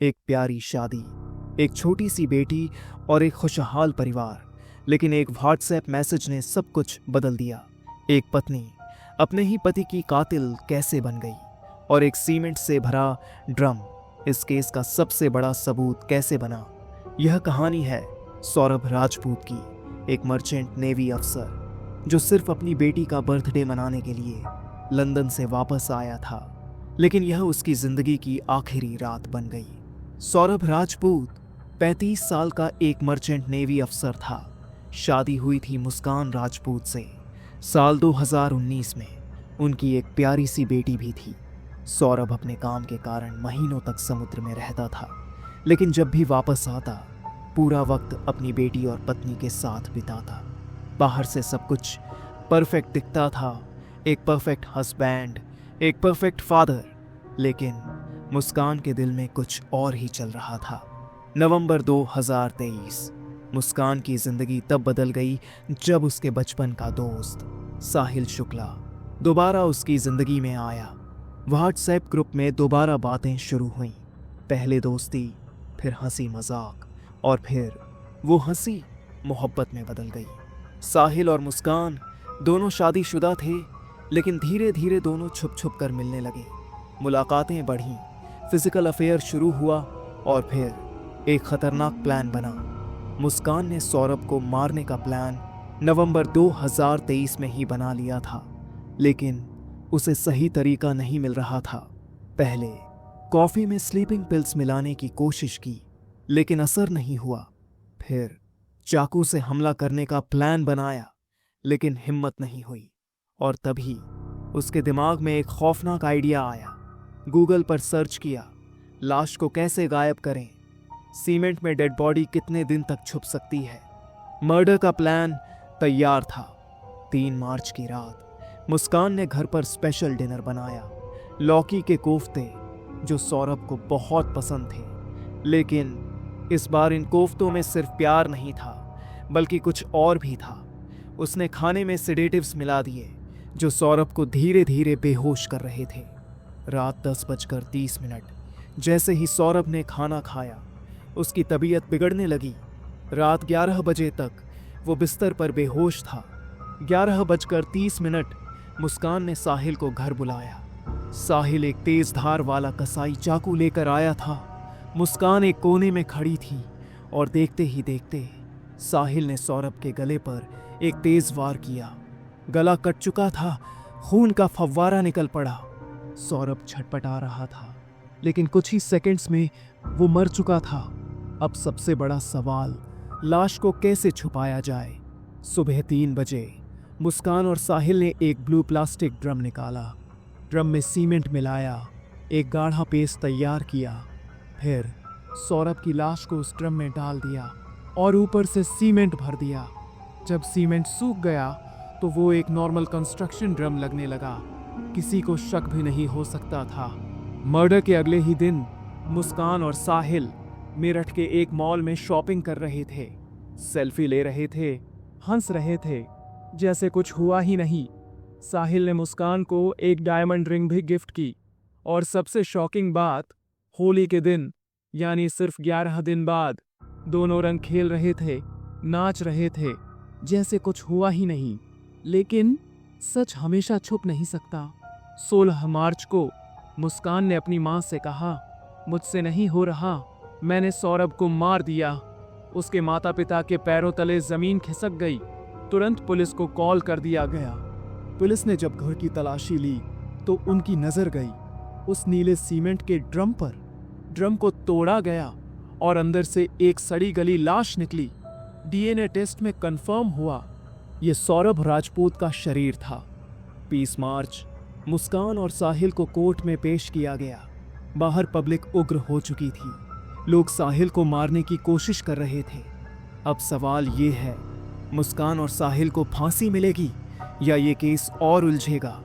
एक प्यारी शादी, एक छोटी सी बेटी और एक खुशहाल परिवार। लेकिन एक व्हाट्सएप मैसेज ने सब कुछ बदल दिया। एक पत्नी अपने ही पति की कातिल कैसे बन गई, और एक सीमेंट से भरा ड्रम इस केस का सबसे बड़ा सबूत कैसे बना। यह कहानी है सौरभ राजपूत की, एक मर्चेंट नेवी अफसर जो सिर्फ अपनी बेटी का बर्थडे मनाने के लिए लंदन से वापस आया था। लेकिन यह उसकी जिंदगी की आखिरी रात बन गई। सौरभ राजपूत 35 साल का एक मर्चेंट नेवी अफसर था। शादी हुई थी मुस्कान राजपूत से। साल 2019 में उनकी एक प्यारी सी बेटी भी थी। सौरभ अपने काम के कारण महीनों तक समुद्र में रहता था, लेकिन जब भी वापस आता पूरा वक्त अपनी बेटी और पत्नी के साथ बिताता। बाहर से सब कुछ परफेक्ट दिखता था, एक परफेक्ट हस्बैंड, एक परफेक्ट फादर, लेकिन मुस्कान के दिल में कुछ और ही चल रहा था। नवंबर 2023। मुस्कान की जिंदगी तब बदल गई जब उसके बचपन का दोस्त साहिल शुक्ला दोबारा उसकी जिंदगी में आया। व्हाट्सएप ग्रुप में दोबारा बातें शुरू हुईं। पहले दोस्ती, फिर हंसी मजाक, और फिर वो हंसी मोहब्बत में बदल गई। साहिल और मुस्कान दोनों शादीशुदा थे, लेकिन धीरे धीरे दोनों छुप छुप कर मिलने लगे। मुलाकातें बढ़ीं, फिजिकल अफेयर शुरू हुआ, और फिर एक खतरनाक प्लान बना। मुस्कान ने सौरभ को मारने का प्लान नवंबर 2023 में ही बना लिया था, लेकिन उसे सही तरीका नहीं मिल रहा था। पहले कॉफी में स्लीपिंग पिल्स मिलाने की कोशिश की, लेकिन असर नहीं हुआ। फिर चाकू से हमला करने का प्लान बनाया, लेकिन हिम्मत नहीं हुई। और तभी उसके दिमाग में एक खौफनाक आइडिया आया। गूगल पर सर्च किया, लाश को कैसे गायब करें, सीमेंट में डेड बॉडी कितने दिन तक छुप सकती है। मर्डर का प्लान तैयार था। 3 मार्च की रात मुस्कान ने घर पर स्पेशल डिनर बनाया। लौकी के कोफ्ते जो सौरभ को बहुत पसंद थे, लेकिन इस बार इन कोफ्तों में सिर्फ प्यार नहीं था, बल्कि कुछ और भी था। उसने खाने में सेडेटिव्स मिला दिए जो सौरभ को धीरे धीरे बेहोश कर रहे थे। रात 10:30। जैसे ही सौरभ ने खाना खाया उसकी तबीयत बिगड़ने लगी। रात 11 बजे तक वो बिस्तर पर बेहोश था। 11:30 मुस्कान ने साहिल को घर बुलाया। साहिल एक तेज धार वाला कसाई चाकू लेकर आया था। मुस्कान एक कोने में खड़ी थी, और देखते ही देखते साहिल ने सौरभ के गले पर एक तेज वार किया। गला कट चुका था, खून का फव्वारा निकल पड़ा। सौरभ छटपटा रहा था, लेकिन कुछ ही सेकंड्स में वो मर चुका था। अब सबसे बड़ा सवाल, लाश को कैसे छुपाया जाए। सुबह 3 बजे मुस्कान और साहिल ने एक ब्लू प्लास्टिक ड्रम निकाला। ड्रम में सीमेंट मिलाया, एक गाढ़ा पेस्ट तैयार किया। फिर सौरभ की लाश को उस ड्रम में डाल दिया और ऊपर से सीमेंट भर दिया। जब सीमेंट सूख गया तो वो एक नॉर्मल कंस्ट्रक्शन ड्रम लगने लगा। किसी को शक भी नहीं हो सकता था। मर्डर के अगले ही दिन मुस्कान और साहिल मेरठ के एक मॉल में शॉपिंग कर रहे थे। सेल्फी ले रहे थे, हंस रहे थे, जैसे कुछ हुआ ही नहीं। साहिल ने मुस्कान को एक डायमंड रिंग भी गिफ्ट की। और सबसे शॉकिंग बात, होली के दिन यानी सिर्फ 11 दिन बाद दोनों रंग खेल रहे थे, नाच रहे थे, जैसे कुछ हुआ ही नहीं। लेकिन सच हमेशा छुप नहीं सकता। 16 मार्च को मुस्कान ने अपनी मां से कहा, मुझसे नहीं हो रहा, मैंने सौरभ को मार दिया। उसके माता पिता के पैरों तले जमीन खिसक गई। तुरंत पुलिस को कॉल कर दिया गया। पुलिस ने जब घर की तलाशी ली तो उनकी नजर गई उस नीले सीमेंट के ड्रम पर। ड्रम को तोड़ा गया और अंदर से एक सड़ी गली लाश निकली। डीएनए टेस्ट में कंफर्म हुआ ये सौरभ राजपूत का शरीर था। 20 मार्च मुस्कान और साहिल को कोर्ट में पेश किया गया। बाहर पब्लिक उग्र हो चुकी थी। लोग साहिल को मारने की कोशिश कर रहे थे। अब सवाल ये है, मुस्कान और साहिल को फांसी मिलेगी या ये केस और उलझेगा।